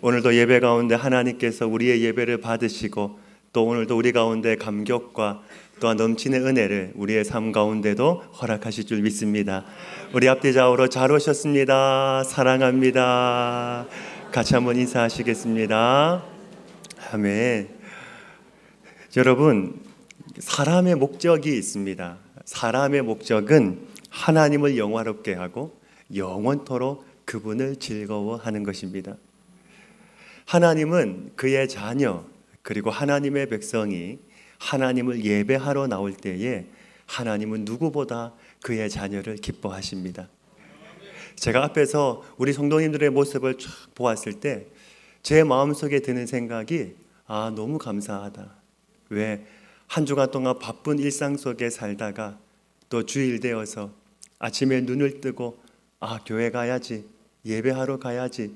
오늘도 예배 가운데 하나님께서 우리의 예배를 받으시고 또 오늘도 우리 가운데 감격과 또한 넘치는 은혜를 우리의 삶 가운데도 허락하실 줄 믿습니다. 우리 앞뒤 좌우로 잘 오셨습니다. 사랑합니다. 같이 한번 인사하시겠습니다. 아멘. 여러분, 사람의 목적이 있습니다. 사람의 목적은 하나님을 영화롭게 하고 영원토록 그분을 즐거워하는 것입니다. 하나님은 그의 자녀 그리고 하나님의 백성이 하나님을 예배하러 나올 때에 하나님은 누구보다 그의 자녀를 기뻐하십니다. 제가 앞에서 우리 성도님들의 모습을 쫙 보았을 때 제 마음속에 드는 생각이 너무 감사하다. 왜? 한 주간 동안 바쁜 일상 속에 살다가 또 주일 되어서 아침에 눈을 뜨고 교회 가야지, 예배하러 가야지,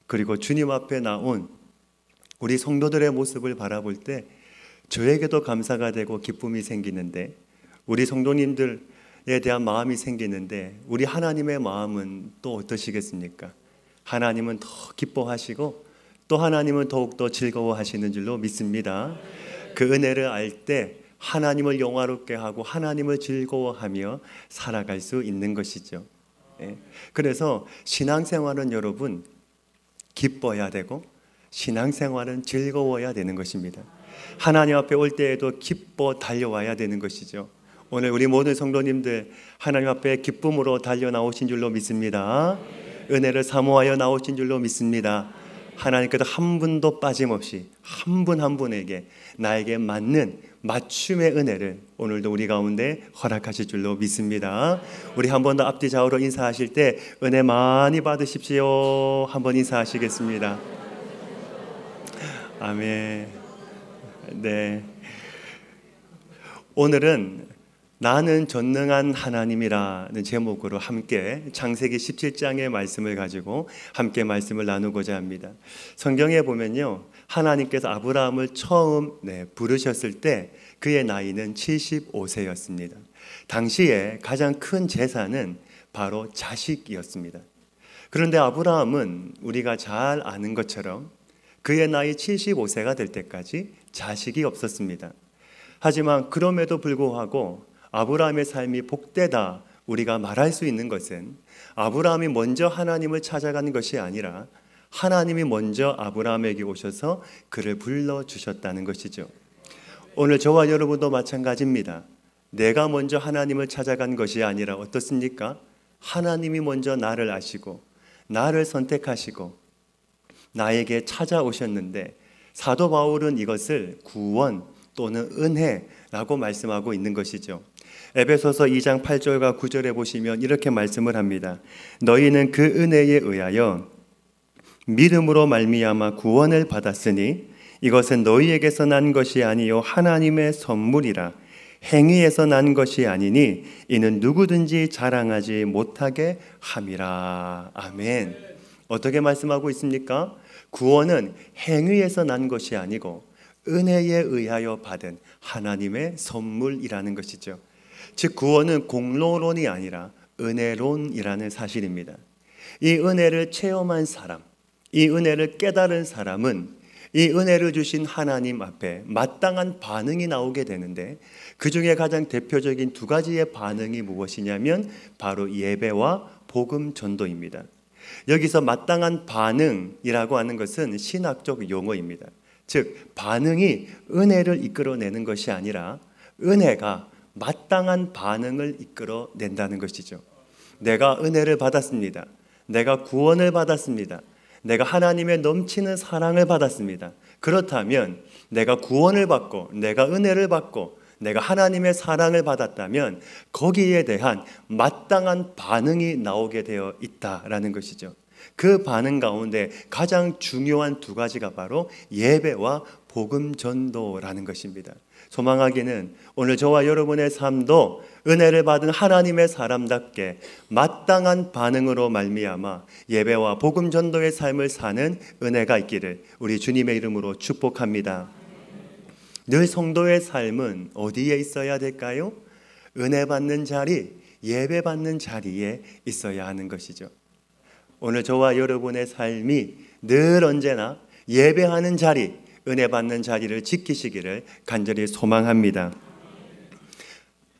그리고 주님 앞에 나온 우리 성도들의 모습을 바라볼 때 저에게도 감사가 되고 기쁨이 생기는데, 우리 성도님들에 대한 마음이 생기는데 우리 하나님의 마음은 또 어떠시겠습니까? 하나님은 더 기뻐하시고 또 하나님은 더욱더 즐거워하시는 줄로 믿습니다. 그 은혜를 알 때 하나님을 영화롭게 하고 하나님을 즐거워하며 살아갈 수 있는 것이죠. 그래서 신앙생활은 여러분 기뻐야 되고 신앙생활은 즐거워야 되는 것입니다. 하나님 앞에 올 때에도 기뻐 달려와야 되는 것이죠. 오늘 우리 모든 성도님들 하나님 앞에 기쁨으로 달려 나오신 줄로 믿습니다. 은혜를 사모하여 나오신 줄로 믿습니다. 하나님께서 한 분도 빠짐없이 한 분 한 분에게 나에게 맞는 맞춤의 은혜를 오늘도 우리 가운데 허락하실 줄로 믿습니다. 우리 한 번 더 앞뒤 좌우로 인사하실 때 은혜 많이 받으십시오. 한번 인사하시겠습니다. 아멘. 네. 오늘은 나는 전능한 하나님이라는 제목으로 함께 창세기 17장의 말씀을 가지고 함께 말씀을 나누고자 합니다. 성경에 보면요, 하나님께서 아브라함을 처음 부르셨을 때 그의 나이는 75세였습니다. 당시에 가장 큰 재산은 바로 자식이었습니다. 그런데 아브라함은 우리가 잘 아는 것처럼 그의 나이 75세가 될 때까지 자식이 없었습니다. 하지만 그럼에도 불구하고 아브라함의 삶이 복되다 우리가 말할 수 있는 것은 아브라함이 먼저 하나님을 찾아가는 것이 아니라 하나님이 먼저 아브라함에게 오셔서 그를 불러주셨다는 것이죠. 오늘 저와 여러분도 마찬가지입니다. 내가 먼저 하나님을 찾아간 것이 아니라 어떻습니까? 하나님이 먼저 나를 아시고 나를 선택하시고 나에게 찾아오셨는데, 사도 바울은 이것을 구원 또는 은혜라고 말씀하고 있는 것이죠. 에베소서 2장 8절과 9절에 보시면 이렇게 말씀을 합니다. 너희는 그 은혜에 의하여 믿음으로 말미암아 구원을 받았으니 이것은 너희에게서 난 것이 아니요 하나님의 선물이라. 행위에서 난 것이 아니니 이는 누구든지 자랑하지 못하게 함이라. 아멘. 어떻게 말씀하고 있습니까? 구원은 행위에서 난 것이 아니고 은혜에 의하여 받은 하나님의 선물이라는 것이죠. 즉 구원은 공로론이 아니라 은혜론이라는 사실입니다. 이 은혜를 체험한 사람, 이 은혜를 깨달은 사람은 이 은혜를 주신 하나님 앞에 마땅한 반응이 나오게 되는데, 그 중에 가장 대표적인 두 가지의 반응이 무엇이냐면 바로 예배와 복음 전도입니다. 여기서 마땅한 반응이라고 하는 것은 신학적 용어입니다. 즉 반응이 은혜를 이끌어내는 것이 아니라 은혜가 마땅한 반응을 이끌어낸다는 것이죠. 내가 은혜를 받았습니다. 내가 구원을 받았습니다. 내가 하나님의 넘치는 사랑을 받았습니다. 그렇다면 내가 구원을 받고 내가 은혜를 받고 내가 하나님의 사랑을 받았다면 거기에 대한 마땅한 반응이 나오게 되어 있다라는 것이죠. 그 반응 가운데 가장 중요한 두 가지가 바로 예배와 복음 전도라는 것입니다. 소망하기는 오늘 저와 여러분의 삶도 은혜를 받은 하나님의 사람답게 마땅한 반응으로 말미암아 예배와 복음 전도의 삶을 사는 은혜가 있기를 우리 주님의 이름으로 축복합니다. 늘 성도의 삶은 어디에 있어야 될까요? 은혜 받는 자리, 예배 받는 자리에 있어야 하는 것이죠. 오늘 저와 여러분의 삶이 늘 언제나 예배하는 자리, 은혜 받는 자리를 지키시기를 간절히 소망합니다.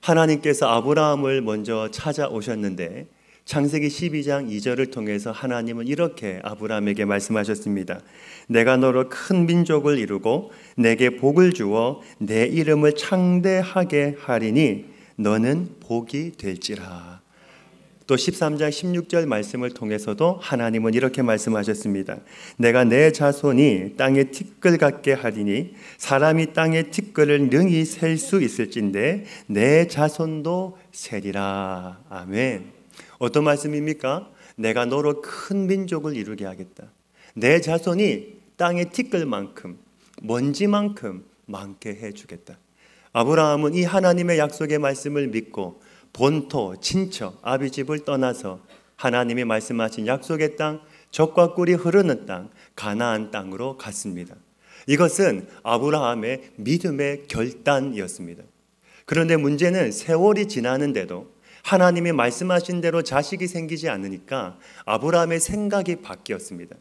하나님께서 아브라함을 먼저 찾아오셨는데 창세기 12장 2절을 통해서 하나님은 이렇게 아브라함에게 말씀하셨습니다. 내가 너로 큰 민족을 이루고 내게 복을 주어 내 이름을 창대하게 하리니 너는 복이 될지라. 또 13장 16절 말씀을 통해서도 하나님은 이렇게 말씀하셨습니다. 내가 내 자손이 땅의 티끌 같게 하리니 사람이 땅의 티끌을 능히 셀 수 있을진데 내 자손도 세리라. 아멘. 어떤 말씀입니까? 내가 너로 큰 민족을 이루게 하겠다. 내 자손이 땅의 티끌만큼 먼지만큼 많게 해주겠다. 아브라함은 이 하나님의 약속의 말씀을 믿고 본토, 친척, 아비집을 떠나서 하나님이 말씀하신 약속의 땅, 젖과 꿀이 흐르는 땅, 가나안 땅으로 갔습니다. 이것은 아브라함의 믿음의 결단이었습니다. 그런데 문제는 세월이 지나는데도 하나님이 말씀하신 대로 자식이 생기지 않으니까 아브라함의 생각이 바뀌었습니다.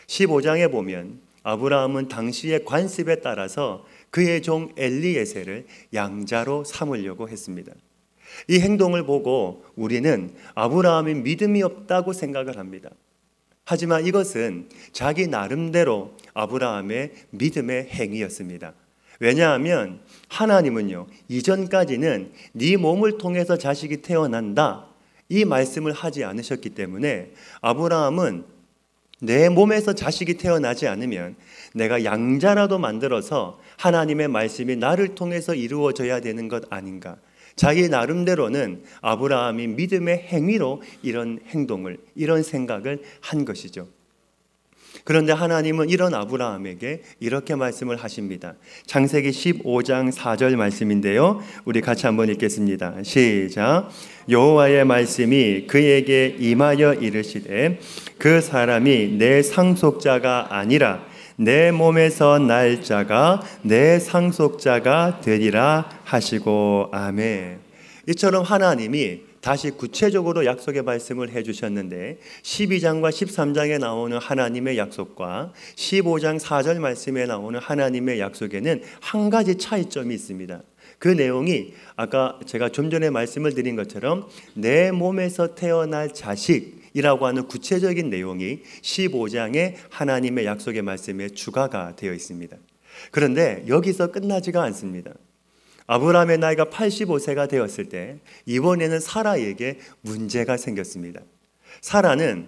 15장에 보면 아브라함은 당시의 관습에 따라서 그의 종 엘리에셀을 양자로 삼으려고 했습니다. 이 행동을 보고 우리는 아브라함이 믿음이 없다고 생각을 합니다. 하지만 이것은 자기 나름대로 아브라함의 믿음의 행위였습니다. 왜냐하면 하나님은요, 이전까지는 네 몸을 통해서 자식이 태어난다 이 말씀을 하지 않으셨기 때문에 아브라함은 내 몸에서 자식이 태어나지 않으면 내가 양자라도 만들어서 하나님의 말씀이 나를 통해서 이루어져야 되는 것 아닌가. 자기 나름대로는 아브라함이 믿음의 행위로 이런 행동을, 이런 생각을 한 것이죠. 그런데 하나님은 이런 아브라함에게 이렇게 말씀을 하십니다. 창세기 15장 4절 말씀인데요. 우리 같이 한번 읽겠습니다. 시작. 여호와의 말씀이 그에게 임하여 이르시되 그 사람이 내 상속자가 아니라 내 몸에서 날 자가 내 상속자가 되리라 하시고. 아멘. 이처럼 하나님이 다시 구체적으로 약속의 말씀을 해주셨는데 12장과 13장에 나오는 하나님의 약속과 15장 4절 말씀에 나오는 하나님의 약속에는 한 가지 차이점이 있습니다. 그 내용이 아까 제가 좀 전에 말씀을 드린 것처럼 내 몸에서 태어날 자식이라고 하는 구체적인 내용이 15장의 하나님의 약속의 말씀에 추가가 되어 있습니다. 그런데 여기서 끝나지가 않습니다. 아브라함의 나이가 85세가 되었을 때 이번에는 사라에게 문제가 생겼습니다. 사라는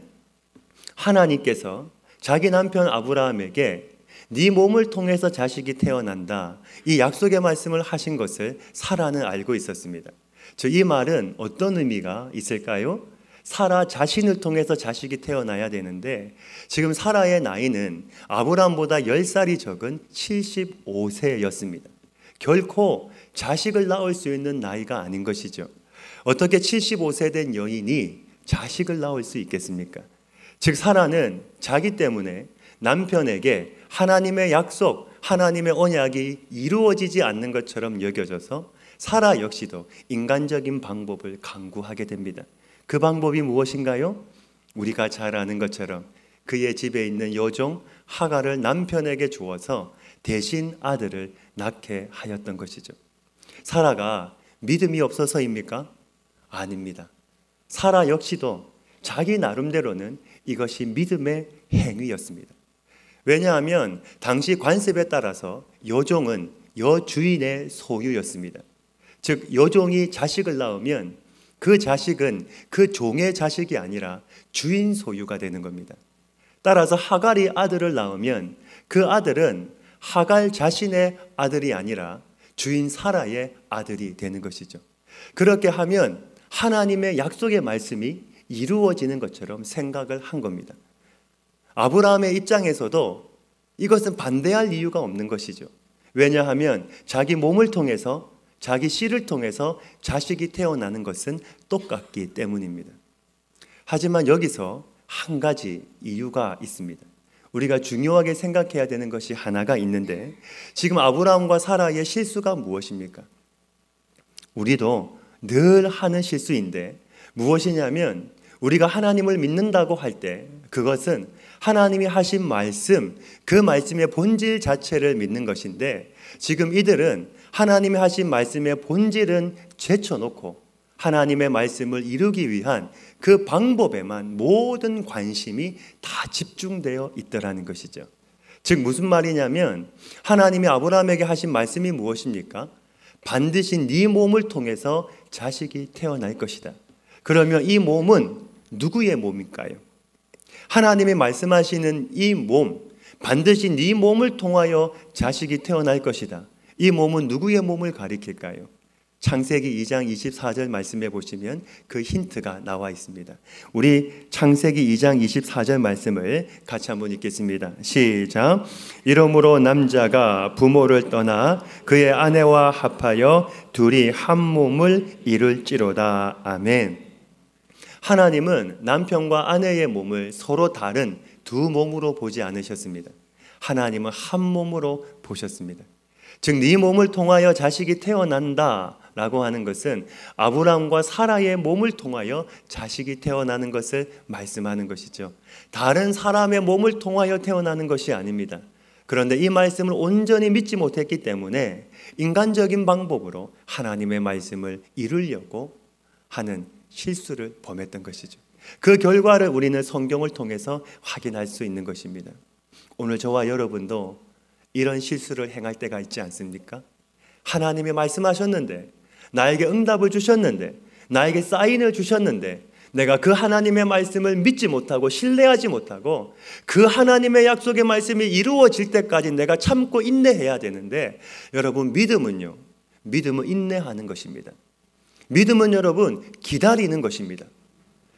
하나님께서 자기 남편 아브라함에게 네 몸을 통해서 자식이 태어난다 이 약속의 말씀을 하신 것을 사라는 알고 있었습니다. 이 말은 어떤 의미가 있을까요? 사라 자신을 통해서 자식이 태어나야 되는데 지금 사라의 나이는 아브라함보다 10살이 적은 75세였습니다. 결코 자식을 낳을 수 있는 나이가 아닌 것이죠. 어떻게 75세 된 여인이 자식을 낳을 수 있겠습니까? 즉 사라는 자기 때문에 남편에게 하나님의 약속, 하나님의 언약이 이루어지지 않는 것처럼 여겨져서 사라 역시도 인간적인 방법을 강구하게 됩니다. 그 방법이 무엇인가요? 우리가 잘 아는 것처럼 그의 집에 있는 여종 하갈을 남편에게 주어서 대신 아들을 낳게 하였던 것이죠. 사라가 믿음이 없어서입니까? 아닙니다. 사라 역시도 자기 나름대로는 이것이 믿음의 행위였습니다. 왜냐하면 당시 관습에 따라서 여종은 여주인의 소유였습니다. 즉 여종이 자식을 낳으면 그 자식은 그 종의 자식이 아니라 주인 소유가 되는 겁니다. 따라서 하갈이 아들을 낳으면 그 아들은 하갈 자신의 아들이 아니라 주인 사라의 아들이 되는 것이죠. 그렇게 하면 하나님의 약속의 말씀이 이루어지는 것처럼 생각을 한 겁니다. 아브라함의 입장에서도 이것은 반대할 이유가 없는 것이죠. 왜냐하면 자기 몸을 통해서 자기 씨를 통해서 자식이 태어나는 것은 똑같기 때문입니다. 하지만 여기서 한 가지 이유가 있습니다. 우리가 중요하게 생각해야 되는 것이 하나가 있는데 지금 아브라함과 사라의 실수가 무엇입니까? 우리도 늘 하는 실수인데 무엇이냐면 우리가 하나님을 믿는다고 할 때 그것은 하나님이 하신 말씀, 그 말씀의 본질 자체를 믿는 것인데, 지금 이들은 하나님이 하신 말씀의 본질은 제쳐놓고 하나님의 말씀을 이루기 위한 그 방법에만 모든 관심이 다 집중되어 있더라는 것이죠. 즉 무슨 말이냐면, 하나님이 아브라함에게 하신 말씀이 무엇입니까? 반드시 네 몸을 통해서 자식이 태어날 것이다. 그러면 이 몸은 누구의 몸일까요? 하나님이 말씀하시는 이 몸, 반드시 네 몸을 통하여 자식이 태어날 것이다. 이 몸은 누구의 몸을 가리킬까요? 창세기 2장 24절 말씀해 보시면 그 힌트가 나와 있습니다. 우리 창세기 2장 24절 말씀을 같이 한번 읽겠습니다. 시작. 이러므로 남자가 부모를 떠나 그의 아내와 합하여 둘이 한 몸을 이룰지로다. 아멘. 하나님은 남편과 아내의 몸을 서로 다른 두 몸으로 보지 않으셨습니다. 하나님은 한 몸으로 보셨습니다. 즉 네 몸을 통하여 자식이 태어난다 라고 하는 것은 아브라함과 사라의 몸을 통하여 자식이 태어나는 것을 말씀하는 것이죠. 다른 사람의 몸을 통하여 태어나는 것이 아닙니다. 그런데 이 말씀을 온전히 믿지 못했기 때문에 인간적인 방법으로 하나님의 말씀을 이루려고 하는 실수를 범했던 것이죠. 그 결과를 우리는 성경을 통해서 확인할 수 있는 것입니다. 오늘 저와 여러분도 이런 실수를 행할 때가 있지 않습니까? 하나님이 말씀하셨는데, 나에게 응답을 주셨는데, 나에게 사인을 주셨는데, 내가 그 하나님의 말씀을 믿지 못하고 신뢰하지 못하고 그 하나님의 약속의 말씀이 이루어질 때까지 내가 참고 인내해야 되는데, 여러분 믿음은요, 믿음은 인내하는 것입니다. 믿음은 여러분 기다리는 것입니다.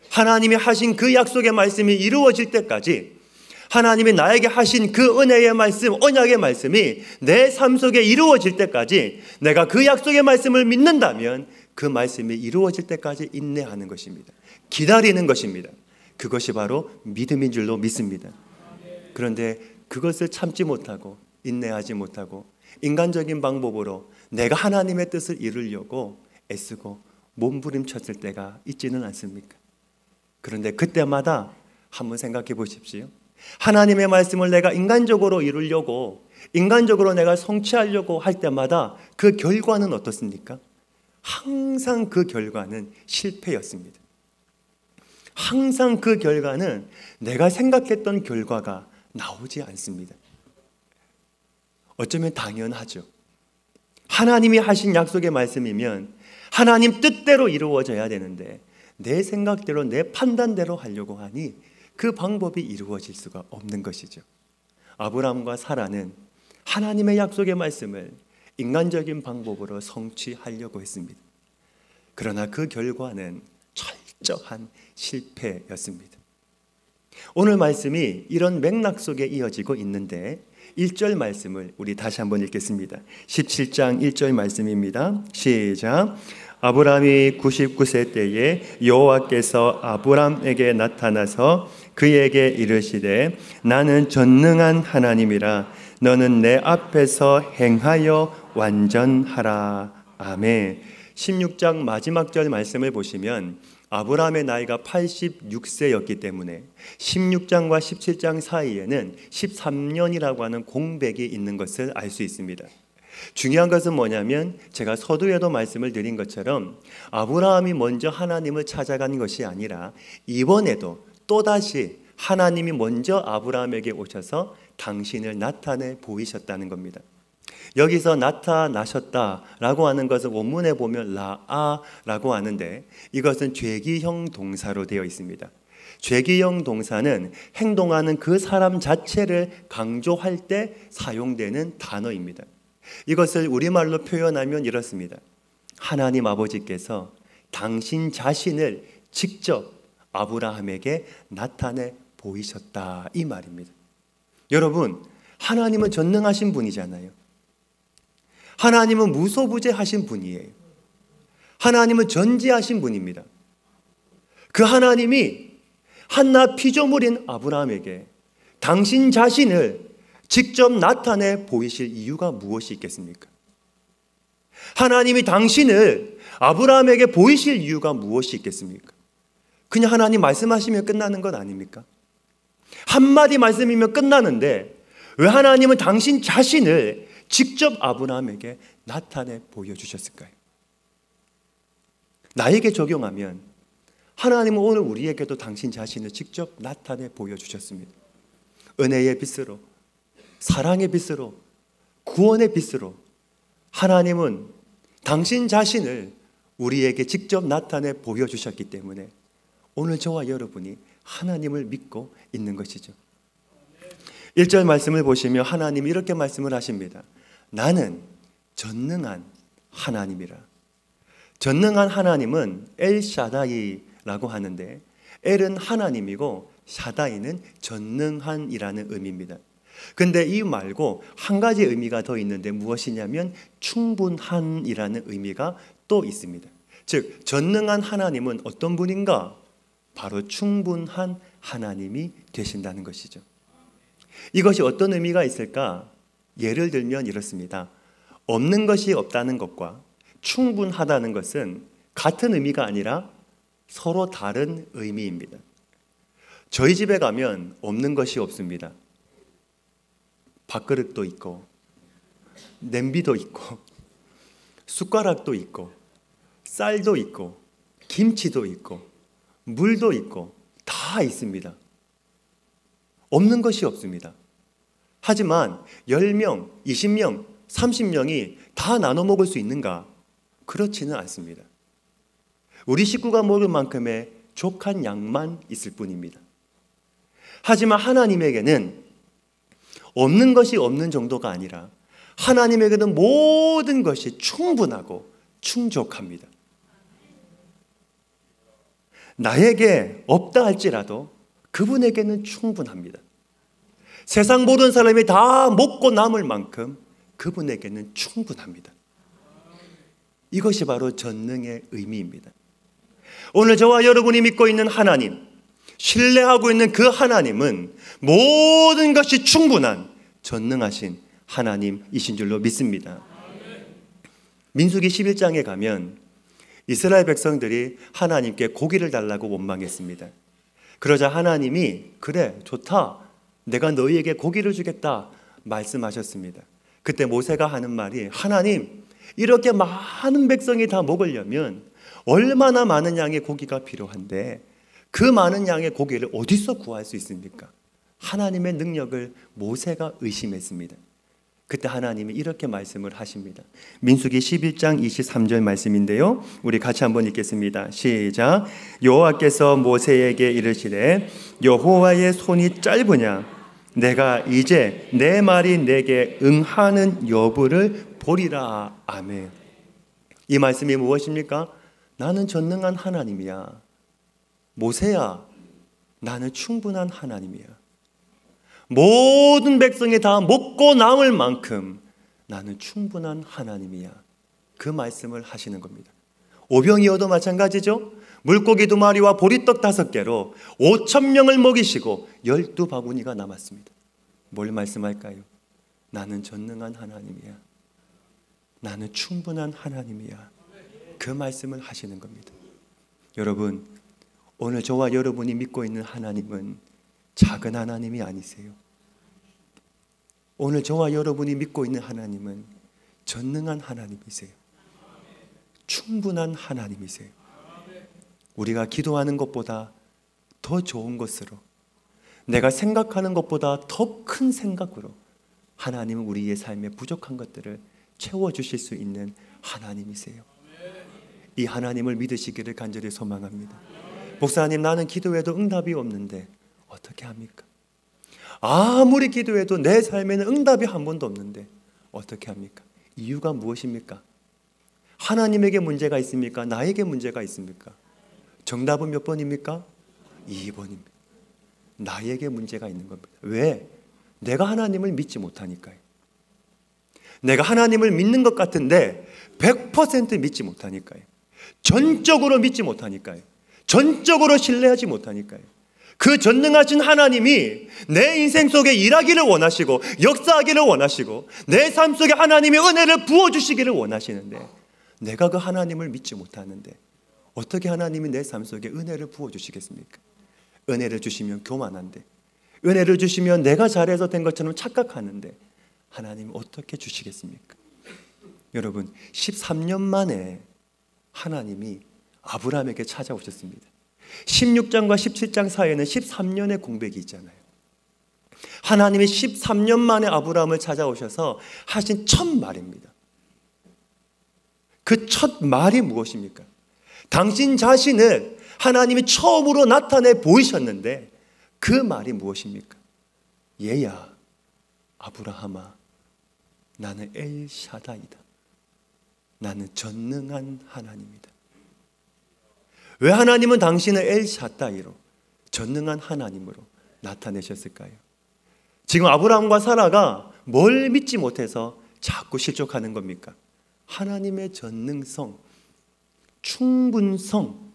하나님이 하신 그 약속의 말씀이 이루어질 때까지, 하나님이 나에게 하신 그 은혜의 말씀, 언약의 말씀이 내 삶 속에 이루어질 때까지 내가 그 약속의 말씀을 믿는다면 그 말씀이 이루어질 때까지 인내하는 것입니다. 기다리는 것입니다. 그것이 바로 믿음인 줄로 믿습니다. 그런데 그것을 참지 못하고 인내하지 못하고 인간적인 방법으로 내가 하나님의 뜻을 이루려고 애쓰고 몸부림쳤을 때가 있지는 않습니까? 그런데 그때마다 한번 생각해 보십시오. 하나님의 말씀을 내가 인간적으로 이루려고, 인간적으로 내가 성취하려고 할 때마다 그 결과는 어떻습니까? 항상 그 결과는 실패였습니다. 항상 그 결과는 내가 생각했던 결과가 나오지 않습니다. 어쩌면 당연하죠. 하나님이 하신 약속의 말씀이면 하나님 뜻대로 이루어져야 되는데 내 생각대로, 내 판단대로 하려고 하니 그 방법이 이루어질 수가 없는 것이죠. 아브라함과 사라는 하나님의 약속의 말씀을 인간적인 방법으로 성취하려고 했습니다. 그러나 그 결과는 철저한 실패였습니다. 오늘 말씀이 이런 맥락 속에 이어지고 있는데 1절 말씀을 우리 다시 한번 읽겠습니다. 17장 1절 말씀입니다. 시작. 아브라함이 99세 때에 여호와께서 아브라함에게 나타나서 그에게 이르시되 나는 전능한 하나님이라 너는 내 앞에서 행하여 완전하라. 아멘. 16장 마지막 절 말씀을 보시면 아브라함의 나이가 86세였기 때문에 16장과 17장 사이에는 13년이라고 하는 공백이 있는 것을 알 수 있습니다. 중요한 것은 뭐냐면 제가 서두에도 말씀을 드린 것처럼 아브라함이 먼저 하나님을 찾아간 것이 아니라 이번에도 또다시 하나님이 먼저 아브라함에게 오셔서 당신을 나타내 보이셨다는 겁니다. 여기서 나타나셨다라고 하는 것을 원문에 보면 라아라고 하는데 이것은 죄기형 동사로 되어 있습니다. 죄기형 동사는 행동하는 그 사람 자체를 강조할 때 사용되는 단어입니다. 이것을 우리말로 표현하면 이렇습니다. 하나님 아버지께서 당신 자신을 직접 아브라함에게 나타내 보이셨다, 이 말입니다. 여러분, 하나님은 전능하신 분이잖아요. 하나님은 무소부재하신 분이에요. 하나님은 전지하신 분입니다. 그 하나님이 한낱 피조물인 아브라함에게 당신 자신을 직접 나타내 보이실 이유가 무엇이 있겠습니까? 하나님이 당신을 아브라함에게 보이실 이유가 무엇이 있겠습니까? 그냥 하나님 말씀하시면 끝나는 것 아닙니까? 한마디 말씀이면 끝나는데 왜 하나님은 당신 자신을 직접 아브라함에게 나타내 보여주셨을까요? 나에게 적용하면 하나님은 오늘 우리에게도 당신 자신을 직접 나타내 보여주셨습니다. 은혜의 빛으로, 사랑의 빛으로, 구원의 빛으로 하나님은 당신 자신을 우리에게 직접 나타내 보여주셨기 때문에 오늘 저와 여러분이 하나님을 믿고 있는 것이죠. 1절 말씀을 보시면 하나님이 이렇게 말씀을 하십니다. 나는 전능한 하나님이라. 전능한 하나님은 엘샤다이라고 하는데 엘은 하나님이고 샤다이는 전능한이라는 의미입니다. 근데 이 말고 한 가지 의미가 더 있는데 무엇이냐면 충분한이라는 의미가 또 있습니다. 즉 전능한 하나님은 어떤 분인가? 바로 충분한 하나님이 되신다는 것이죠. 이것이 어떤 의미가 있을까? 예를 들면 이렇습니다. 없는 것이 없다는 것과 충분하다는 것은 같은 의미가 아니라 서로 다른 의미입니다. 저희 집에 가면 없는 것이 없습니다. 밥그릇도 있고 냄비도 있고 숟가락도 있고 쌀도 있고 김치도 있고 물도 있고 다 있습니다. 없는 것이 없습니다. 하지만 10명, 20명, 30명이 다 나눠 먹을 수 있는가? 그렇지는 않습니다. 우리 식구가 먹을 만큼의 족한 양만 있을 뿐입니다. 하지만 하나님에게는 없는 것이 없는 정도가 아니라 하나님에게는 모든 것이 충분하고 충족합니다. 나에게 없다 할지라도 그분에게는 충분합니다. 세상 모든 사람이 다 먹고 남을 만큼 그분에게는 충분합니다. 이것이 바로 전능의 의미입니다. 오늘 저와 여러분이 믿고 있는 하나님, 신뢰하고 있는 그 하나님은 모든 것이 충분한 전능하신 하나님이신 줄로 믿습니다. 민수기 11장에 가면 이스라엘 백성들이 하나님께 고기를 달라고 원망했습니다. 그러자 하나님이 그래 좋다 내가 너희에게 고기를 주겠다 말씀하셨습니다. 그때 모세가 하는 말이 하나님 이렇게 많은 백성이 다 먹으려면 얼마나 많은 양의 고기가 필요한데 그 많은 양의 고기를 어디서 구할 수 있습니까? 하나님의 능력을 모세가 의심했습니다. 그때 하나님이 이렇게 말씀을 하십니다. 민수기 11장 23절 말씀인데요. 우리 같이 한번 읽겠습니다. 시작. 여호와께서 모세에게 이르시되 여호와의 손이 짧으냐 내가 이제 내 말이 내게 응하는 여부를 보리라. 아멘. 이 말씀이 무엇입니까? 나는 전능한 하나님이야. 모세야, 나는 충분한 하나님이야. 모든 백성이 다 먹고 남을 만큼 나는 충분한 하나님이야. 그 말씀을 하시는 겁니다. 오병이어도 마찬가지죠. 물고기 2마리와 보리떡 5개로 5,000명을 먹이시고 12바구니가 남았습니다. 뭘 말씀할까요? 나는 전능한 하나님이야. 나는 충분한 하나님이야. 그 말씀을 하시는 겁니다. 여러분, 오늘 저와 여러분이 믿고 있는 하나님은 작은 하나님이 아니세요. 오늘 저와 여러분이 믿고 있는 하나님은 전능한 하나님이세요. 충분한 하나님이세요. 우리가 기도하는 것보다 더 좋은 것으로, 내가 생각하는 것보다 더 큰 생각으로 하나님은 우리의 삶에 부족한 것들을 채워주실 수 있는 하나님이세요. 이 하나님을 믿으시기를 간절히 소망합니다. 목사님, 나는 기도해도 응답이 없는데 어떻게 합니까? 아무리 기도해도 내 삶에는 응답이 한 번도 없는데 어떻게 합니까? 이유가 무엇입니까? 하나님에게 문제가 있습니까? 나에게 문제가 있습니까? 정답은 몇 번입니까? 2번입니다. 나에게 문제가 있는 겁니다. 왜? 내가 하나님을 믿지 못하니까요. 내가 하나님을 믿는 것 같은데 100% 믿지 못하니까요. 전적으로 믿지 못하니까요. 전적으로 신뢰하지 못하니까요. 그 전능하신 하나님이 내 인생 속에 일하기를 원하시고 역사하기를 원하시고 내 삶 속에 하나님의 은혜를 부어주시기를 원하시는데 내가 그 하나님을 믿지 못하는데 어떻게 하나님이 내 삶 속에 은혜를 부어주시겠습니까? 은혜를 주시면 교만한데, 은혜를 주시면 내가 잘해서 된 것처럼 착각하는데 하나님 어떻게 주시겠습니까? 여러분 13년 만에 하나님이 아브라함에게 찾아오셨습니다. 16장과 17장 사이에는 13년의 공백이 있잖아요. 하나님이 13년 만에 아브라함을 찾아오셔서 하신 첫 말입니다. 그 첫 말이 무엇입니까? 당신 자신을 하나님이 처음으로 나타내 보이셨는데 그 말이 무엇입니까? 얘야 아브라함아, 나는 엘샤다이다. 나는 전능한 하나님이다. 왜 하나님은 당신을 엘샤다이로, 전능한 하나님으로 나타내셨을까요? 지금 아브라함과 사라가 뭘 믿지 못해서 자꾸 실족하는 겁니까? 하나님의 전능성, 충분성,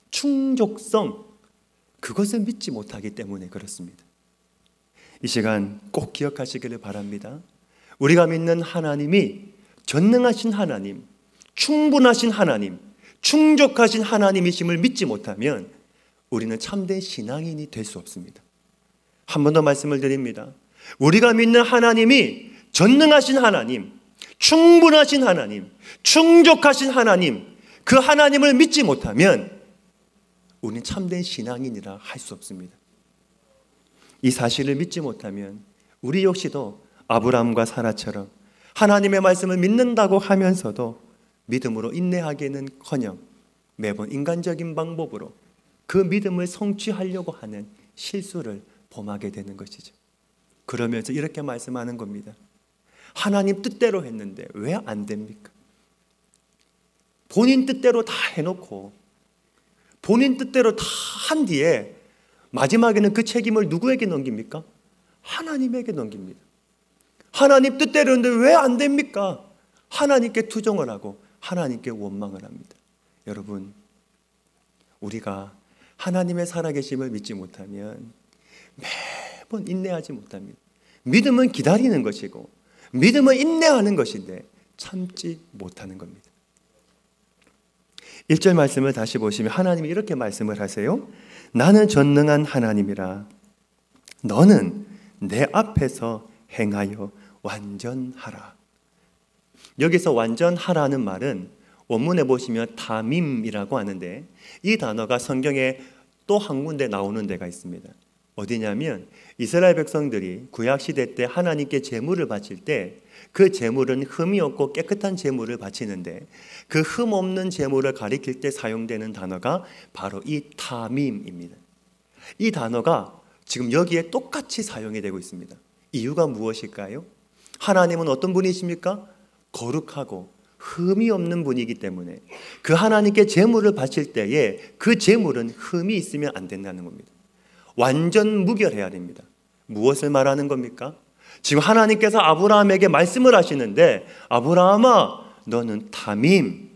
충족성, 그것을 믿지 못하기 때문에 그렇습니다. 이 시간 꼭 기억하시기를 바랍니다. 우리가 믿는 하나님이 전능하신 하나님, 충분하신 하나님, 충족하신 하나님이심을 믿지 못하면 우리는 참된 신앙인이 될 수 없습니다. 한 번 더 말씀을 드립니다. 우리가 믿는 하나님이 전능하신 하나님, 충분하신 하나님, 충족하신 하나님, 그 하나님을 믿지 못하면 우리는 참된 신앙인이라 할 수 없습니다. 이 사실을 믿지 못하면 우리 역시도 아브라함과 사라처럼 하나님의 말씀을 믿는다고 하면서도 믿음으로 인내하기는커녕 매번 인간적인 방법으로 그 믿음을 성취하려고 하는 실수를 범하게 되는 것이죠. 그러면서 이렇게 말씀하는 겁니다. 하나님 뜻대로 했는데 왜 안 됩니까? 본인 뜻대로 다 해놓고 본인 뜻대로 다 한 뒤에 마지막에는 그 책임을 누구에게 넘깁니까? 하나님에게 넘깁니다. 하나님 뜻대로 했는데 왜 안 됩니까? 하나님께 투정을 하고 하나님께 원망을 합니다. 여러분, 우리가 하나님의 살아계심을 믿지 못하면 매번 인내하지 못합니다. 믿음은 기다리는 것이고 믿음은 인내하는 것인데 참지 못하는 겁니다. 1절 말씀을 다시 보시면 하나님이 이렇게 말씀을 하세요. 나는 전능한 하나님이라 너는 내 앞에서 행하여 완전하라. 여기서 완전하라는 말은 원문에 보시면 다밈이라고 하는데 이 단어가 성경에 또 한 군데 나오는 데가 있습니다. 어디냐면 이스라엘 백성들이 구약시대 때 하나님께 제물을 바칠 때 그 제물은 흠이 없고 깨끗한 제물을 바치는데 그 흠 없는 제물을 가리킬 때 사용되는 단어가 바로 이 다밈입니다. 이 단어가 지금 여기에 똑같이 사용이 되고 있습니다. 이유가 무엇일까요? 하나님은 어떤 분이십니까? 거룩하고 흠이 없는 분이기 때문에 그 하나님께 제물을 바칠 때에 그 제물은 흠이 있으면 안 된다는 겁니다. 완전 무결해야 됩니다. 무엇을 말하는 겁니까? 지금 하나님께서 아브라함에게 말씀을 하시는데 아브라함아 너는 다밈,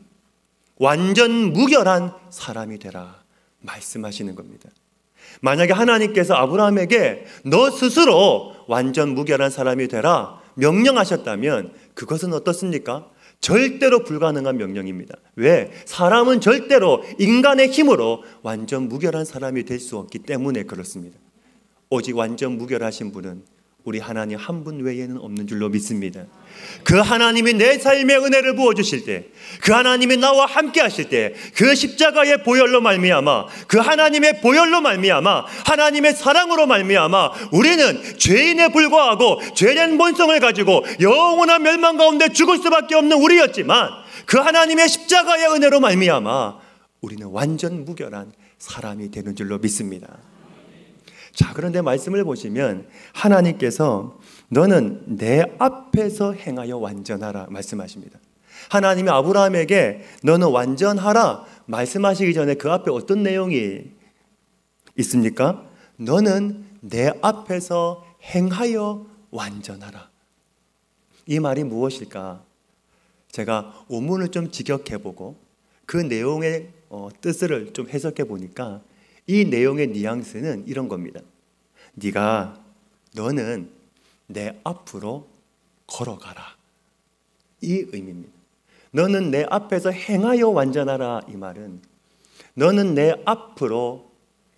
완전 무결한 사람이 되라 말씀하시는 겁니다. 만약에 하나님께서 아브라함에게 너 스스로 완전 무결한 사람이 되라 명령하셨다면 그것은 어떻습니까? 절대로 불가능한 명령입니다. 왜? 사람은 절대로 인간의 힘으로 완전 무결한 사람이 될 수 없기 때문에 그렇습니다. 오직 완전 무결하신 분은 우리 하나님 한 분 외에는 없는 줄로 믿습니다. 그 하나님이 내 삶에 은혜를 부어주실 때, 그 하나님이 나와 함께 하실 때, 그 십자가의 보혈로 말미암아, 그 하나님의 보혈로 말미암아, 하나님의 사랑으로 말미암아 우리는 죄인에 불과하고 죄된 본성을 가지고 영원한 멸망 가운데 죽을 수밖에 없는 우리였지만 그 하나님의 십자가의 은혜로 말미암아 우리는 완전 무결한 사람이 되는 줄로 믿습니다. 자, 그런데 말씀을 보시면 하나님께서 너는 내 앞에서 행하여 완전하라 말씀하십니다. 하나님이 아브라함에게 너는 완전하라 말씀하시기 전에 그 앞에 어떤 내용이 있습니까? 너는 내 앞에서 행하여 완전하라. 이 말이 무엇일까? 제가 원문을 좀 직역해보고 그 내용의 뜻을 좀 해석해 보니까 이 내용의 뉘앙스는 이런 겁니다. 너는 내 앞으로 걸어가라. 이 의미입니다. 너는 내 앞에서 행하여 완전하라. 이 말은 너는 내 앞으로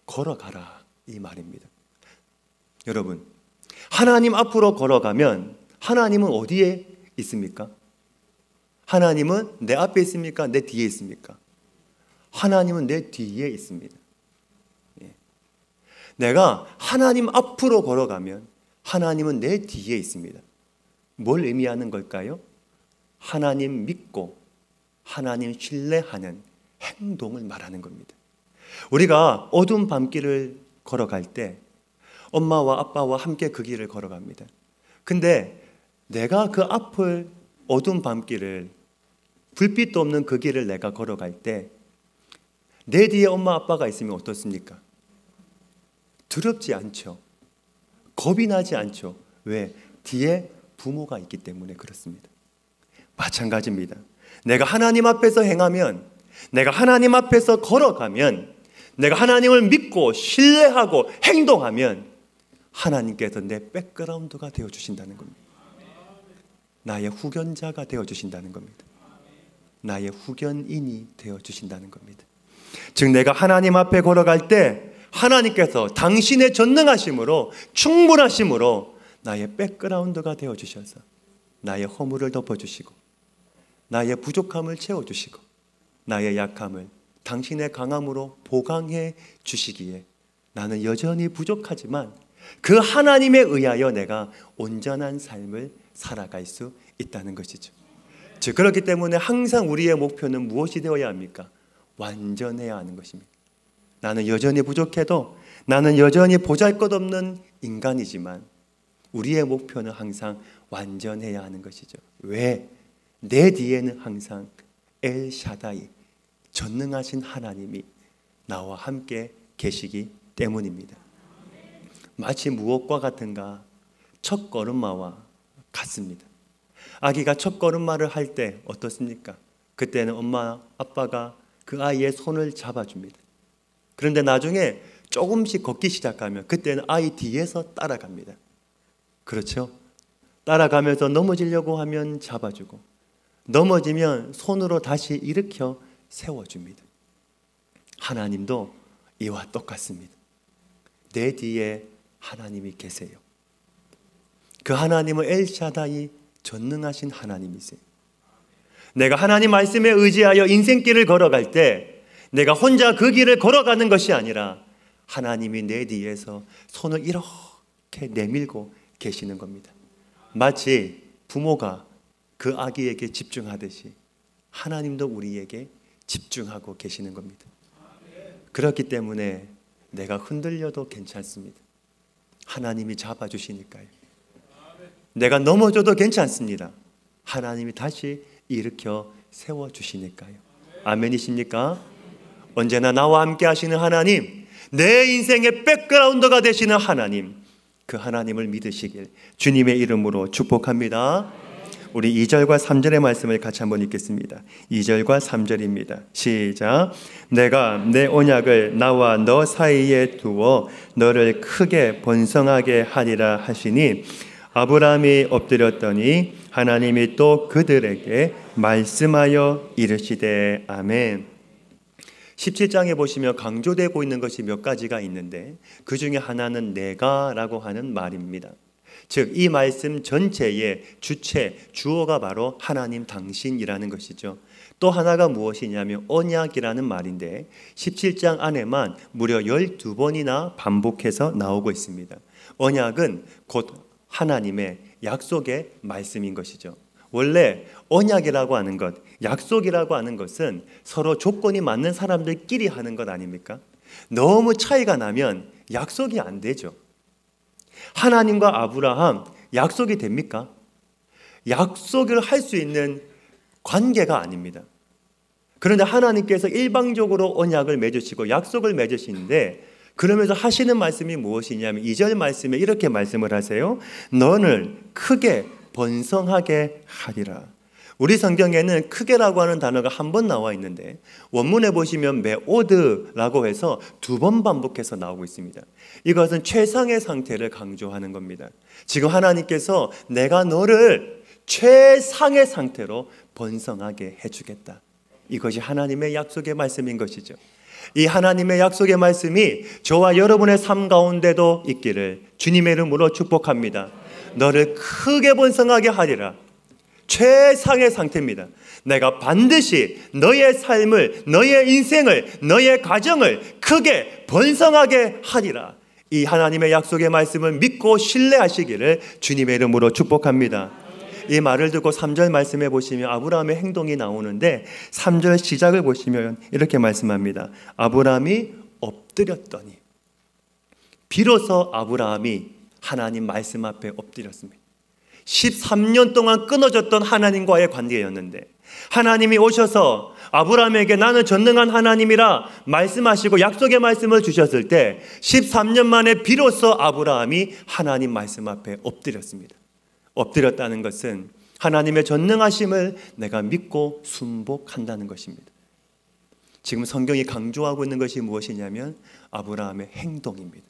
걸어가라. 이 말입니다. 여러분, 하나님 앞으로 걸어가면 하나님은 어디에 있습니까? 하나님은 내 앞에 있습니까? 내 뒤에 있습니까? 하나님은 내 뒤에 있습니다. 내가 하나님 앞으로 걸어가면 하나님은 내 뒤에 있습니다. 뭘 의미하는 걸까요? 하나님 믿고 하나님 신뢰하는 행동을 말하는 겁니다. 우리가 어두운 밤길을 걸어갈 때 엄마와 아빠와 함께 그 길을 걸어갑니다. 근데 내가 그 앞을 어두운 밤길을 불빛도 없는 그 길을 내가 걸어갈 때 내 뒤에 엄마 아빠가 있으면 어떻습니까? 두렵지 않죠. 겁이 나지 않죠. 왜? 뒤에 부모가 있기 때문에 그렇습니다. 마찬가지입니다. 내가 하나님 앞에서 행하면, 내가 하나님 앞에서 걸어가면, 내가 하나님을 믿고 신뢰하고 행동하면 하나님께서 내 백그라운드가 되어주신다는 겁니다. 나의 후견자가 되어주신다는 겁니다. 나의 후견인이 되어주신다는 겁니다. 즉 내가 하나님 앞에 걸어갈 때 하나님께서 당신의 전능하심으로 충분하심으로 나의 백그라운드가 되어주셔서 나의 허물을 덮어주시고 나의 부족함을 채워주시고 나의 약함을 당신의 강함으로 보강해 주시기에 나는 여전히 부족하지만 그 하나님에 의하여 내가 온전한 삶을 살아갈 수 있다는 것이죠. 즉 그렇기 때문에 항상 우리의 목표는 무엇이 되어야 합니까? 완전해야 하는 것입니다. 나는 여전히 부족해도 나는 여전히 보잘것없는 인간이지만 우리의 목표는 항상 완전해야 하는 것이죠. 왜? 내 뒤에는 항상 엘샤다이 전능하신 하나님이 나와 함께 계시기 때문입니다. 마치 무엇과 같은가? 첫걸음마와 같습니다. 아기가 첫걸음마를 할 때 어떻습니까? 그때는 엄마 아빠가 그 아이의 손을 잡아줍니다. 그런데 나중에 조금씩 걷기 시작하면 그때는 아이 뒤에서 따라갑니다. 그렇죠? 따라가면서 넘어지려고 하면 잡아주고 넘어지면 손으로 다시 일으켜 세워줍니다. 하나님도 이와 똑같습니다. 내 뒤에 하나님이 계세요. 그 하나님은 엘샤다이 전능하신 하나님이세요. 내가 하나님 말씀에 의지하여 인생길을 걸어갈 때 내가 혼자 그 길을 걸어가는 것이 아니라 하나님이 내 뒤에서 손을 이렇게 내밀고 계시는 겁니다. 마치 부모가 그 아기에게 집중하듯이 하나님도 우리에게 집중하고 계시는 겁니다. 그렇기 때문에 내가 흔들려도 괜찮습니다. 하나님이 잡아주시니까요. 내가 넘어져도 괜찮습니다. 하나님이 다시 일으켜 세워주시니까요. 아멘이십니까? 언제나 나와 함께 하시는 하나님, 내 인생의 백그라운드가 되시는 하나님, 그 하나님을 믿으시길 주님의 이름으로 축복합니다. 우리 2절과 3절의 말씀을 같이 한번 읽겠습니다. 2절과 3절입니다. 시작. 내가 내 언약을 나와 너 사이에 두어 너를 크게 번성하게 하리라 하시니 아브라함이 엎드렸더니 하나님이 또 그들에게 말씀하여 이르시되 아멘. 17장에 보시면 강조되고 있는 것이 몇 가지가 있는데 그 중에 하나는 내가라고 하는 말입니다. 즉 이 말씀 전체의 주체, 주어가 바로 하나님 당신이라는 것이죠. 또 하나가 무엇이냐면 언약이라는 말인데 17장 안에만 무려 12번이나 반복해서 나오고 있습니다. 언약은 곧 하나님의 약속의 말씀인 것이죠. 원래 언약이라고 하는 것, 약속이라고 하는 것은 서로 조건이 맞는 사람들끼리 하는 것 아닙니까? 너무 차이가 나면 약속이 안 되죠. 하나님과 아브라함 약속이 됩니까? 약속을 할 수 있는 관계가 아닙니다. 그런데 하나님께서 일방적으로 언약을 맺으시고 약속을 맺으시는데 그러면서 하시는 말씀이 무엇이냐면 2절 말씀에 이렇게 말씀을 하세요. 너를 크게 번성하게 하리라. 우리 성경에는 크게라고 하는 단어가 한 번 나와 있는데 원문에 보시면 메오드라고 해서 2번 반복해서 나오고 있습니다. 이것은 최상의 상태를 강조하는 겁니다. 지금 하나님께서 내가 너를 최상의 상태로 번성하게 해주겠다. 이것이 하나님의 약속의 말씀인 것이죠. 이 하나님의 약속의 말씀이 저와 여러분의 삶 가운데도 있기를 주님의 이름으로 축복합니다. 너를 크게 번성하게 하리라. 최상의 상태입니다. 내가 반드시 너의 삶을, 너의 인생을, 너의 가정을 크게 번성하게 하리라. 이 하나님의 약속의 말씀을 믿고 신뢰하시기를 주님의 이름으로 축복합니다. 이 말을 듣고 3절 말씀해 보시면 아브라함의 행동이 나오는데 3절 시작을 보시면 이렇게 말씀합니다. 아브라함이 엎드렸더니, 비로소 아브라함이 하나님 말씀 앞에 엎드렸습니다. 13년 동안 끊어졌던 하나님과의 관계였는데 하나님이 오셔서 아브라함에게 나는 전능한 하나님이라 말씀하시고 약속의 말씀을 주셨을 때 13년 만에 비로소 아브라함이 하나님 말씀 앞에 엎드렸습니다. 엎드렸다는 것은 하나님의 전능하심을 내가 믿고 순복한다는 것입니다. 지금 성경이 강조하고 있는 것이 무엇이냐면 아브라함의 행동입니다.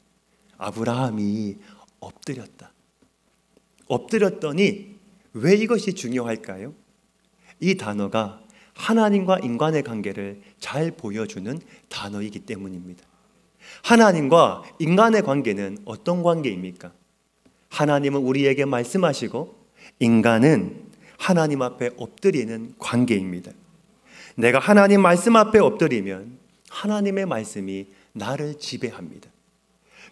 아브라함이 엎드렸다. 엎드렸더니 왜 이것이 중요할까요? 이 단어가 하나님과 인간의 관계를 잘 보여주는 단어이기 때문입니다. 하나님과 인간의 관계는 어떤 관계입니까? 하나님은 우리에게 말씀하시고 인간은 하나님 앞에 엎드리는 관계입니다. 내가 하나님 말씀 앞에 엎드리면 하나님의 말씀이 나를 지배합니다.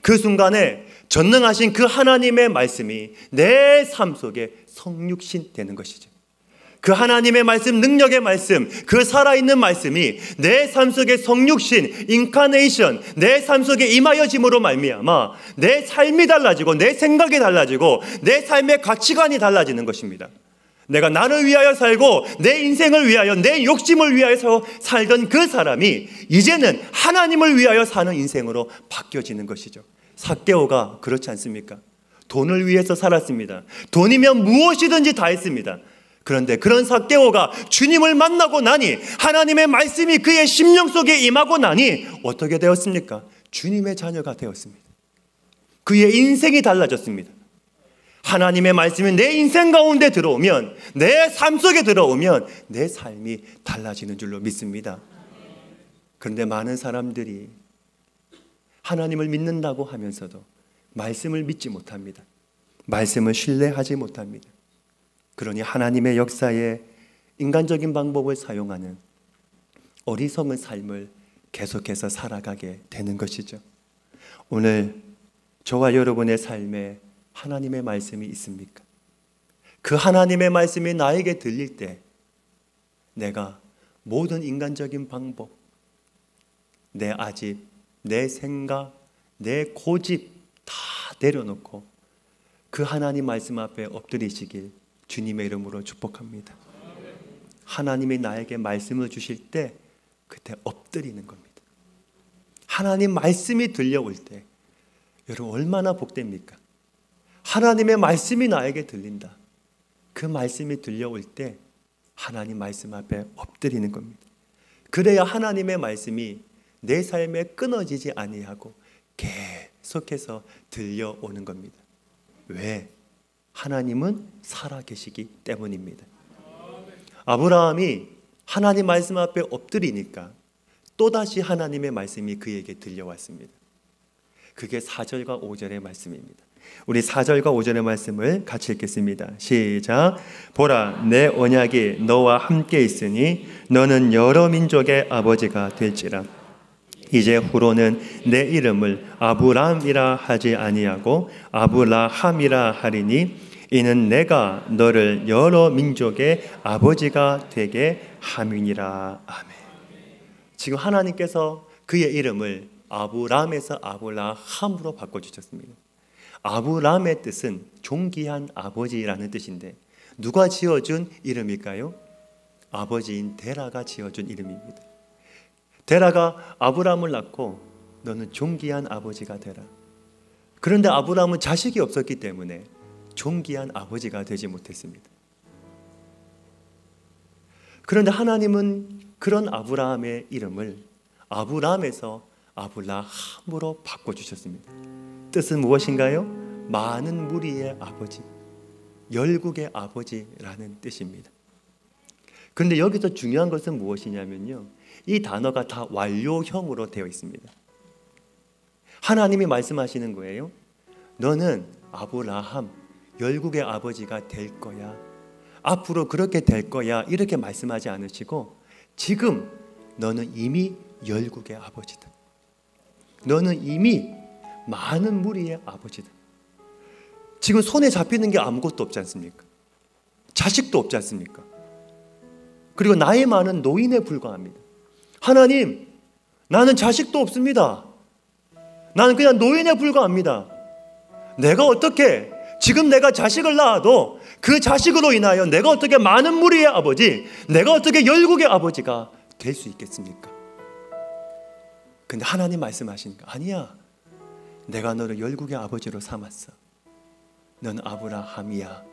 그 순간에 전능하신 그 하나님의 말씀이 내 삶 속에 성육신 되는 것이죠. 그 하나님의 말씀, 능력의 말씀, 그 살아있는 말씀이 내 삶 속에 성육신, 인카네이션, 내 삶 속에 임하여짐으로 말미암아 내 삶이 달라지고 내 생각이 달라지고 내 삶의 가치관이 달라지는 것입니다. 내가 나를 위하여 살고 내 인생을 위하여 내 욕심을 위하여 살던 그 사람이 이제는 하나님을 위하여 사는 인생으로 바뀌어지는 것이죠. 삭개오가 그렇지 않습니까? 돈을 위해서 살았습니다. 돈이면 무엇이든지 다 했습니다. 그런데 그런 삭개오가 주님을 만나고 나니 하나님의 말씀이 그의 심령 속에 임하고 나니 어떻게 되었습니까? 주님의 자녀가 되었습니다. 그의 인생이 달라졌습니다. 하나님의 말씀이 내 인생 가운데 들어오면, 내 삶 속에 들어오면 내 삶이 달라지는 줄로 믿습니다. 그런데 많은 사람들이 하나님을 믿는다고 하면서도 말씀을 믿지 못합니다. 말씀을 신뢰하지 못합니다. 그러니 하나님의 역사에 인간적인 방법을 사용하는 어리석은 삶을 계속해서 살아가게 되는 것이죠. 오늘 저와 여러분의 삶에 하나님의 말씀이 있습니까? 그 하나님의 말씀이 나에게 들릴 때 내가 모든 인간적인 방법, 내 아집, 내 생각, 내 고집 다 내려놓고 그 하나님 말씀 앞에 엎드리시길 주님의 이름으로 축복합니다. 하나님이 나에게 말씀을 주실 때 그때 엎드리는 겁니다. 하나님 말씀이 들려올 때 여러분 얼마나 복됩니까? 하나님의 말씀이 나에게 들린다. 그 말씀이 들려올 때 하나님 말씀 앞에 엎드리는 겁니다. 그래야 하나님의 말씀이 내 삶에 끊어지지 아니하고 계속해서 들려오는 겁니다. 왜? 하나님은 살아계시기 때문입니다. 아브라함이 하나님 말씀 앞에 엎드리니까 또다시 하나님의 말씀이 그에게 들려왔습니다. 그게 4절과 5절의 말씀입니다. 우리 4절과 5절의 말씀을 같이 읽겠습니다. 시작. 보라, 내 언약이 너와 함께 있으니 너는 여러 민족의 아버지가 될지라. 이제 후로는 내 이름을 아브람이라 하지 아니하고 아브라함이라 하리니 이는 내가 너를 여러 민족의 아버지가 되게 함이니라. 아멘. 지금 하나님께서 그의 이름을 아브람에서 아브라함으로 바꿔주셨습니다. 아브람의 뜻은 존귀한 아버지라는 뜻인데 누가 지어준 이름일까요? 아버지인 데라가 지어준 이름입니다. 데라가 아브람을 낳고 너는 존귀한 아버지가 되라. 그런데 아브람은 자식이 없었기 때문에 존귀한 아버지가 되지 못했습니다. 그런데 하나님은 그런 아브라함의 이름을 아브람에서 아브라함으로 바꿔주셨습니다. 뜻은 무엇인가요? 많은 무리의 아버지, 열국의 아버지라는 뜻입니다. 그런데 여기서 중요한 것은 무엇이냐면요, 이 단어가 다 완료형으로 되어 있습니다. 하나님이 말씀하시는 거예요. 너는 아브라함, 열국의 아버지가 될 거야. 앞으로 그렇게 될 거야. 이렇게 말씀하지 않으시고 지금 너는 이미 열국의 아버지다. 너는 이미 많은 무리의 아버지다. 지금 손에 잡히는 게 아무것도 없지 않습니까? 자식도 없지 않습니까? 그리고 나이 많은 노인에 불과합니다. 하나님, 나는 자식도 없습니다. 나는 그냥 노인에 불과합니다. 내가 어떻게 지금 내가 자식을 낳아도 그 자식으로 인하여 내가 어떻게 많은 무리의 아버지, 내가 어떻게 열국의 아버지가 될 수 있겠습니까? 근데 하나님 말씀하시니까 아니야. 내가 너를 열국의 아버지로 삼았어. 넌 아브라함이야.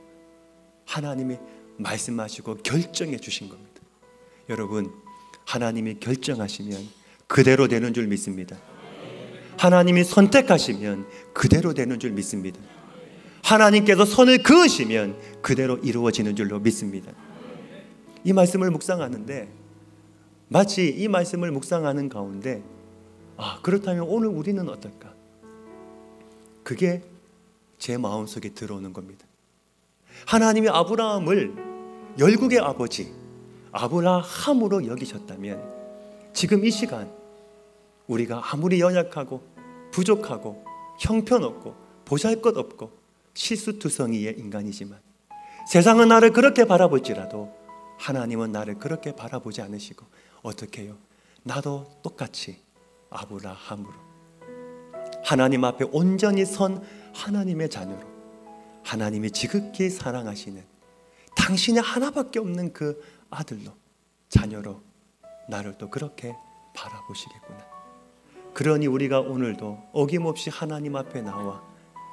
하나님이 말씀하시고 결정해 주신 겁니다. 여러분, 하나님이 결정하시면 그대로 되는 줄 믿습니다. 하나님이 선택하시면 그대로 되는 줄 믿습니다. 하나님께서 선을 그으시면 그대로 이루어지는 줄로 믿습니다. 이 말씀을 묵상하는데 마치 이 말씀을 묵상하는 가운데 그렇다면 오늘 우리는 어떨까? 그게 제 마음속에 들어오는 겁니다. 하나님이 아브라함을 열국의 아버지 아브라함으로 여기셨다면 지금 이 시간 우리가 아무리 연약하고 부족하고 형편없고 보잘것없고 실수투성이의 인간이지만 세상은 나를 그렇게 바라볼지라도 하나님은 나를 그렇게 바라보지 않으시고 어떻게 해요? 나도 똑같이 아브라함으로 하나님 앞에 온전히 선 하나님의 자녀로 하나님이 지극히 사랑하시는 당신의 하나밖에 없는 그 아들로 자녀로 나를 또 그렇게 바라보시겠구나. 그러니 우리가 오늘도 어김없이 하나님 앞에 나와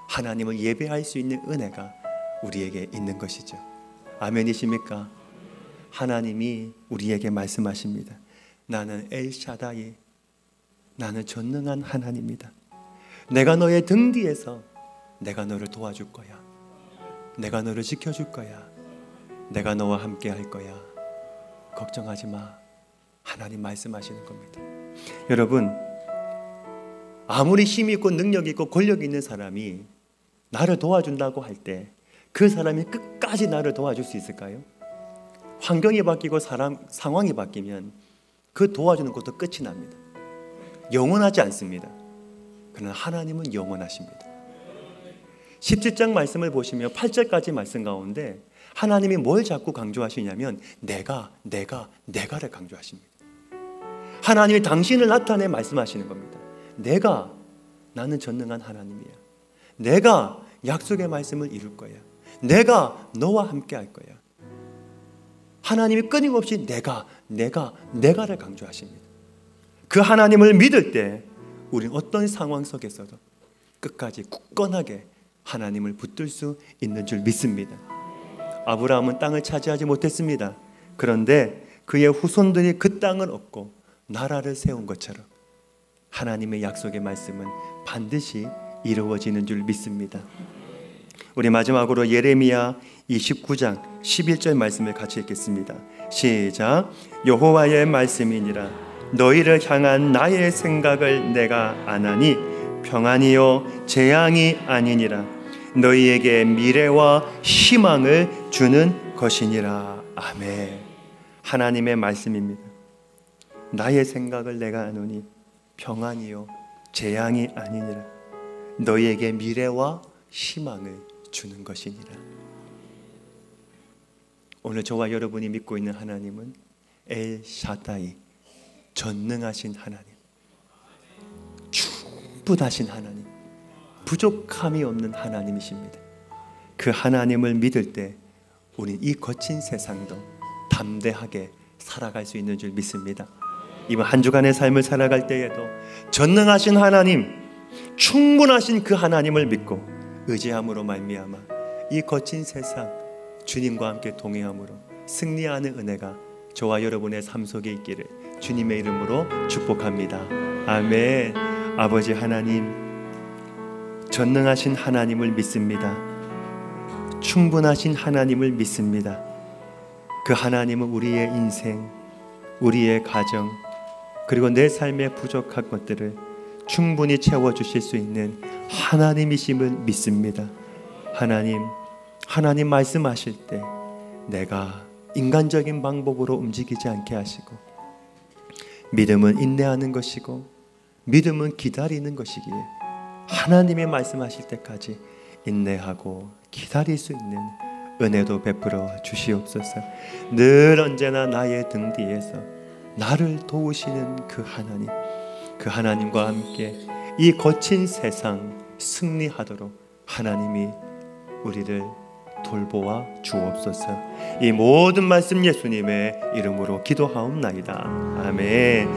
하나님을 예배할 수 있는 은혜가 우리에게 있는 것이죠. 아멘이십니까? 하나님이 우리에게 말씀하십니다. 나는 엘샤다이, 나는 전능한 하나님이다. 내가 너의 등 뒤에서 내가 너를 도와줄 거야. 내가 너를 지켜줄 거야. 내가 너와 함께 할 거야. 걱정하지 마. 하나님 말씀하시는 겁니다. 여러분, 아무리 힘이 있고 능력이 있고 권력이 있는 사람이 나를 도와준다고 할 때 그 사람이 끝까지 나를 도와줄 수 있을까요? 환경이 바뀌고 상황이 바뀌면 그 도와주는 것도 끝이 납니다. 영원하지 않습니다. 그러나 하나님은 영원하십니다. 17장 말씀을 보시면 8절까지 말씀 가운데 하나님이 뭘 자꾸 강조하시냐면 내가를 강조하십니다. 하나님이 당신을 나타내 말씀하시는 겁니다. 나는 전능한 하나님이야. 내가 약속의 말씀을 이룰 거야. 내가 너와 함께 할 거야. 하나님이 끊임없이 내가를 강조하십니다. 그 하나님을 믿을 때 우리는 어떤 상황 속에서도 끝까지 굳건하게 하나님을 붙들 수 있는 줄 믿습니다. 아브라함은 땅을 차지하지 못했습니다. 그런데 그의 후손들이 그 땅을 얻고 나라를 세운 것처럼 하나님의 약속의 말씀은 반드시 이루어지는 줄 믿습니다. 우리 마지막으로 예레미야 29장 11절 말씀을 같이 읽겠습니다. 시작. 여호와의 말씀이니라. 너희를 향한 나의 생각을 내가 아나니 평안이요 재앙이 아니니라. 너희에게 미래와 희망을 주는 것이니라. 아멘. 하나님의 말씀입니다. 나의 생각을 내가 아노니 평안이요 재앙이 아니니라. 너희에게 미래와 희망을 주는 것이니라. 오늘 저와 여러분이 믿고 있는 하나님은 엘샤다이, 전능하신 하나님, 충분하신 하나님, 부족함이 없는 하나님이십니다. 그 하나님을 믿을 때 우리 이 거친 세상도 담대하게 살아갈 수 있는 줄 믿습니다. 이번 한 주간의 삶을 살아갈 때에도 전능하신 하나님, 충분하신 그 하나님을 믿고 의지함으로 말미암아 이 거친 세상 주님과 함께 동행함으로 승리하는 은혜가 저와 여러분의 삶 속에 있기를 주님의 이름으로 축복합니다. 아멘. 아버지 하나님, 전능하신 하나님을 믿습니다. 충분하신 하나님을 믿습니다. 그 하나님은 우리의 인생, 우리의 가정, 그리고 내 삶의 부족한 것들을 충분히 채워주실 수 있는 하나님이심을 믿습니다. 하나님 말씀하실 때 내가 인간적인 방법으로 움직이지 않게 하시고, 믿음은 인내하는 것이고 믿음은 기다리는 것이기에 하나님의 말씀하실 때까지 인내하고 기다릴 수 있는 은혜도 베풀어 주시옵소서. 늘 언제나 나의 등 뒤에서 나를 도우시는 그 하나님과 함께 이 거친 세상 승리하도록 하나님이 우리를 돌보아 주옵소서. 이 모든 말씀 예수님의 이름으로 기도하옵나이다. 아멘.